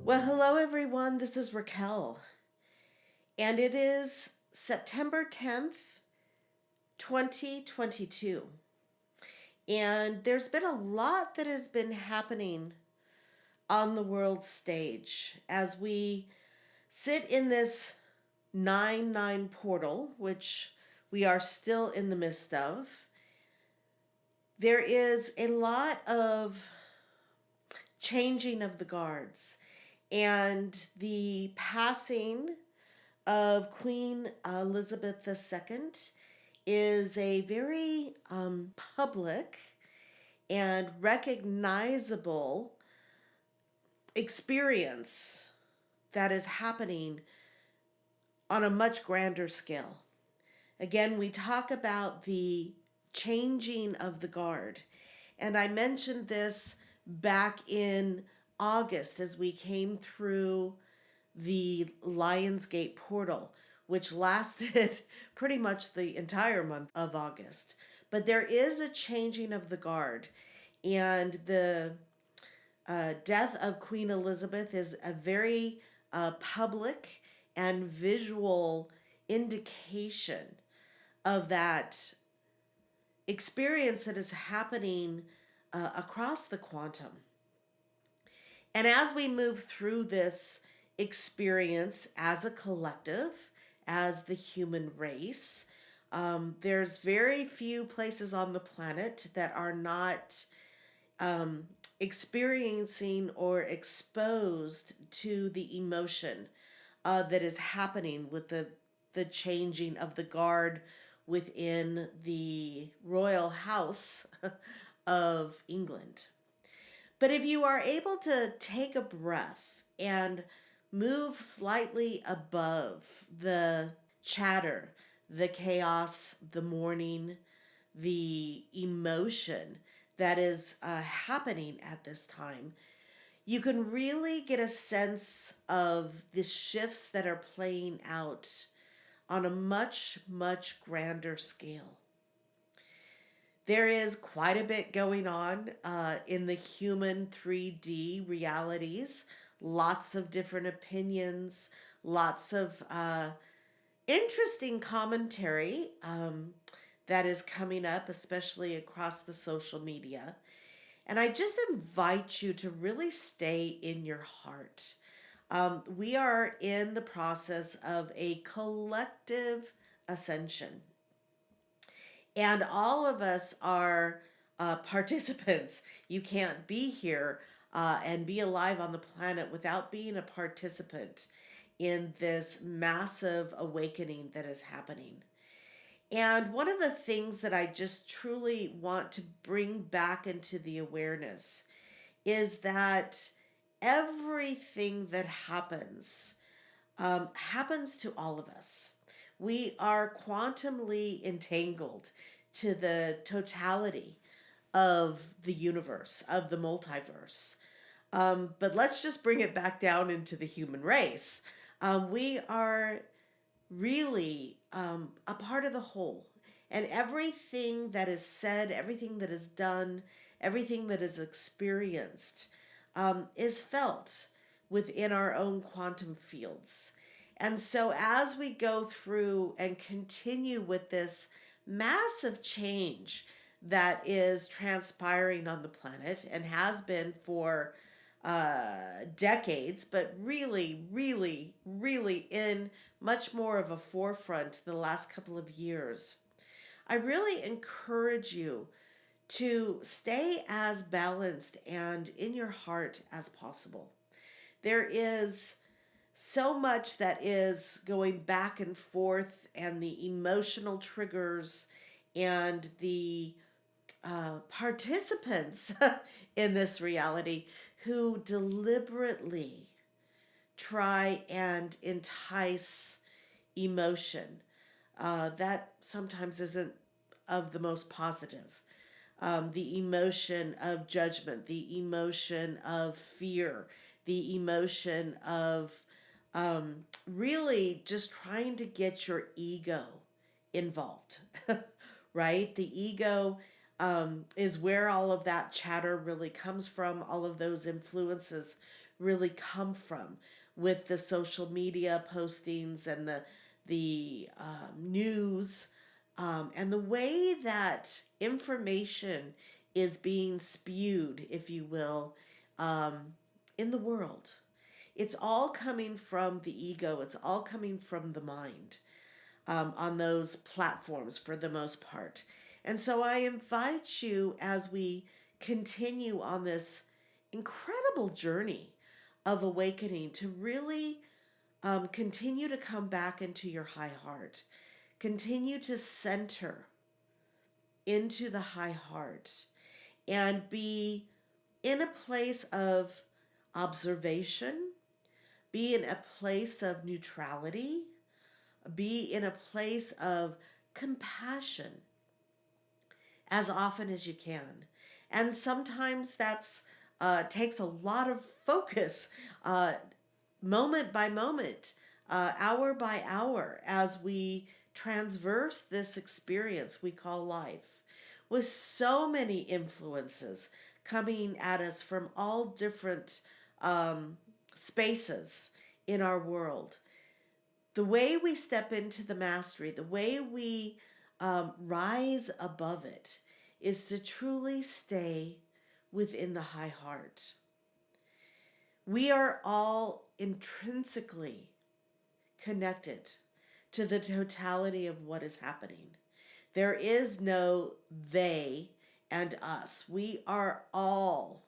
Well, hello everyone. This is Raquel, and it is September 10th, 2022. And there's been a lot that has been happening on the world stage as we sit in this 9-9 portal, which we are still in the midst of. There is a lot of changing of the guards and the passing of Queen Elizabeth II is a very public and recognizable experience that is happening on a much grander scale. Again, we talk about the changing of the guard. And I mentioned this back in August as we came through the Lionsgate portal, which lasted pretty much the entire month of August. But there is a changing of the guard, and the death of Queen Elizabeth is a very public and visual indication of that experience that is happening across the quantum. And as we move through this experience as a collective, as the human race, there's very few places on the planet that are not um, experiencing or exposed to the emotion that is happening with the changing of the guard within the royal house of England. But if you are able to take a breath and move slightly above the chatter, the chaos, the mourning, the emotion that is happening at this time, you can really get a sense of the shifts that are playing out on a much, much grander scale. There is quite a bit going on in the human 3D realities, lots of different opinions, lots of interesting commentary that is coming up, especially across the social media. And I just invite you to really stay in your heart. We are in the process of a collective ascension, and all of us are participants. You can't be here and be alive on the planet without being a participant in this massive awakening that is happening. And one of the things that I just truly want to bring back into the awareness is that everything that happens to all of us. We are quantumly entangled to the totality of the universe, of the multiverse. But let's just bring it back down into the human race. We are really a part of the whole. And everything that is said, everything that is done, everything that is experienced is felt within our own quantum fields. And so, as we go through and continue with this massive change that is transpiring on the planet and has been for decades, but really, really, really in much more of a forefront the last couple of years, I really encourage you to stay as balanced and in your heart as possible. There is so much that is going back and forth, and the emotional triggers and the participants in this reality who deliberately try and entice emotion that sometimes isn't of the most positive. The emotion of judgment, the emotion of fear, the emotion of really just trying to get your ego involved, right? The ego is where all of that chatter really comes from, all of those influences really come from with the social media postings and the news, and the way that information is being spewed, if you will, um, in the world. It's all coming from the ego. It's all coming from the mind, on those platforms for the most part. And so I invite you, as we continue on this incredible journey of awakening, to really continue to come back into your high heart. Continue to center into the high heart and be in a place of observation, be in a place of neutrality, be in a place of compassion as often as you can. And sometimes that's takes a lot of focus, moment by moment, hour by hour, as we transverse this experience we call life, with so many influences coming at us from all different spaces in our world. The way we step into the mastery, the way we rise above it, is to truly stay within the high heart. We are all intrinsically connected to the totality of what is happening. There is no they and us. We are all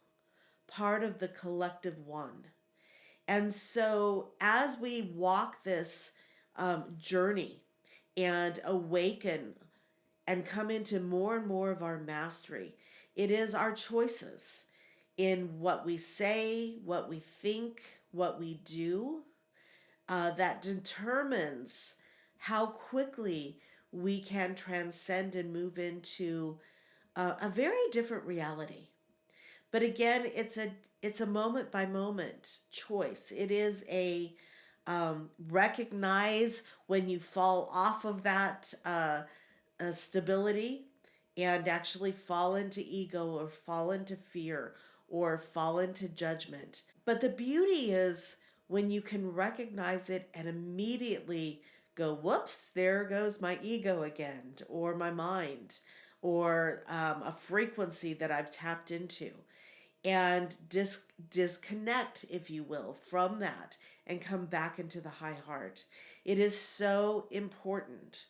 part of the collective one. And so, as we walk this journey and awaken and come into more and more of our mastery, it is our choices in what we say, what we think, what we do, that determines how quickly we can transcend and move into a very different reality. But again, it's a moment by moment choice. It is a recognize when you fall off of that stability and actually fall into ego or fall into fear or fall into judgment. But the beauty is when you can recognize it and immediately go, whoops, there goes my ego again, or my mind, or a frequency that I've tapped into, and disconnect, if you will, from that and come back into the high heart. It is so important.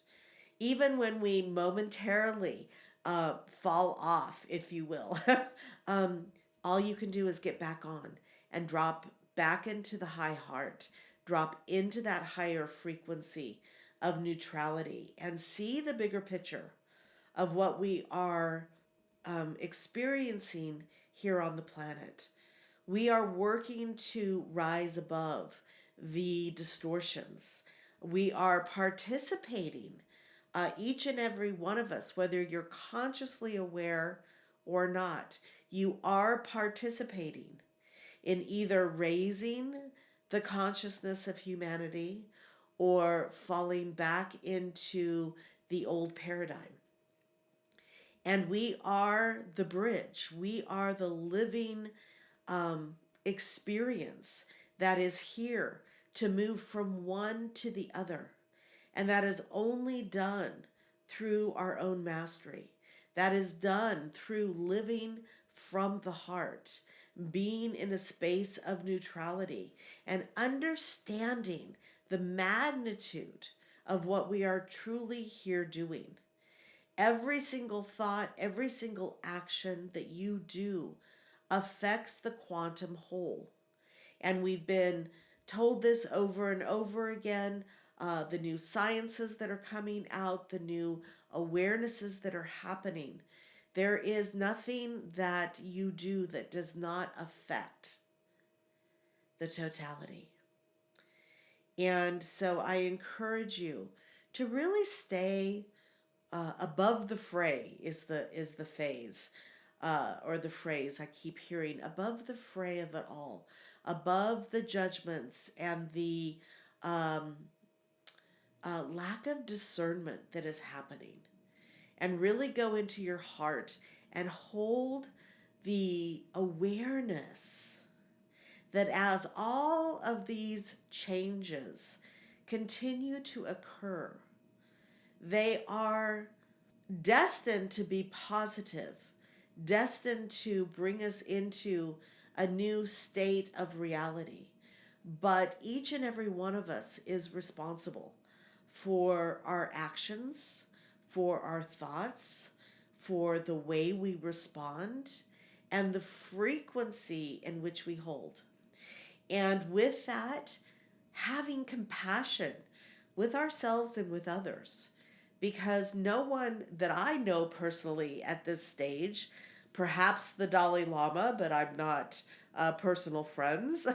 Even when we momentarily fall off, if you will, um, all you can do is get back on and drop back into the high heart, drop into that higher frequency of neutrality, and see the bigger picture of what we are experiencing here on the planet. We are working to rise above the distortions. We are participating, each and every one of us, whether you're consciously aware or not, you are participating in either raising the consciousness of humanity or falling back into the old paradigm. And we are the bridge. We are the living experience that is here to move from one to the other. And that is only done through our own mastery. That is done through living from the heart, being in a space of neutrality, and understanding the magnitude of what we are truly here doing. Every single thought, every single action that you do affects the quantum whole. And we've been told this over and over again. The new sciences that are coming out, the new awarenesses that are happening. There is nothing that you do that does not affect the totality. And so I encourage you to really stay above the fray is the phase, or the phrase I keep hearing, above the fray of it all, above the judgments and the lack of discernment that is happening, and really go into your heart and hold the awareness that as all of these changes continue to occur, they are destined to be positive, destined to bring us into a new state of reality. But each and every one of us is responsible for our actions, for our thoughts, for the way we respond, and the frequency in which we hold. And with that, having compassion with ourselves and with others. Because no one that I know personally at this stage, perhaps the Dalai Lama, but I'm not personal friends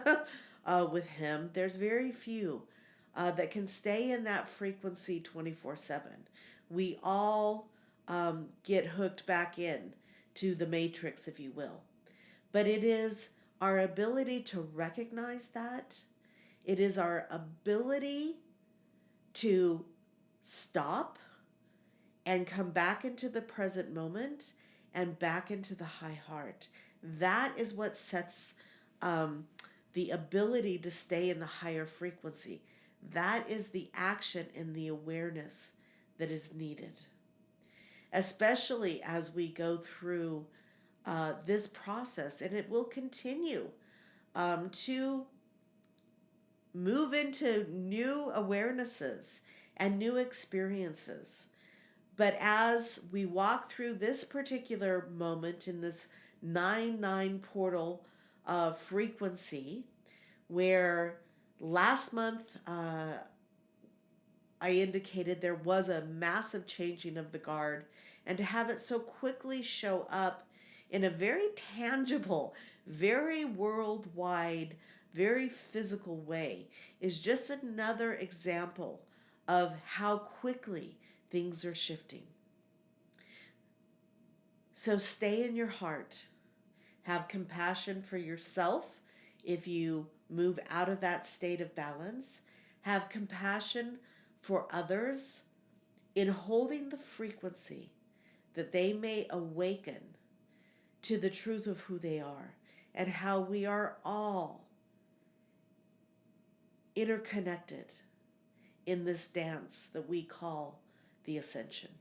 with him, there's very few that can stay in that frequency 24/7. We all get hooked back in to the matrix, if you will. But it is our ability to recognize that. It is our ability to stop and come back into the present moment and back into the high heart. That is what sets the ability to stay in the higher frequency. That is the action and the awareness that is needed, especially as we go through this process, and it will continue to move into new awarenesses and new experiences. But as we walk through this particular moment in this 9-9 portal frequency, where last month I indicated there was a massive changing of the guard, and to have it so quickly show up in a very tangible, very worldwide, very physical way is just another example of how quickly things are shifting. So stay in your heart. Have compassion for yourself if you move out of that state of balance. Have compassion for others in holding the frequency that they may awaken to the truth of who they are and how we are all interconnected in this dance that we call the ascension.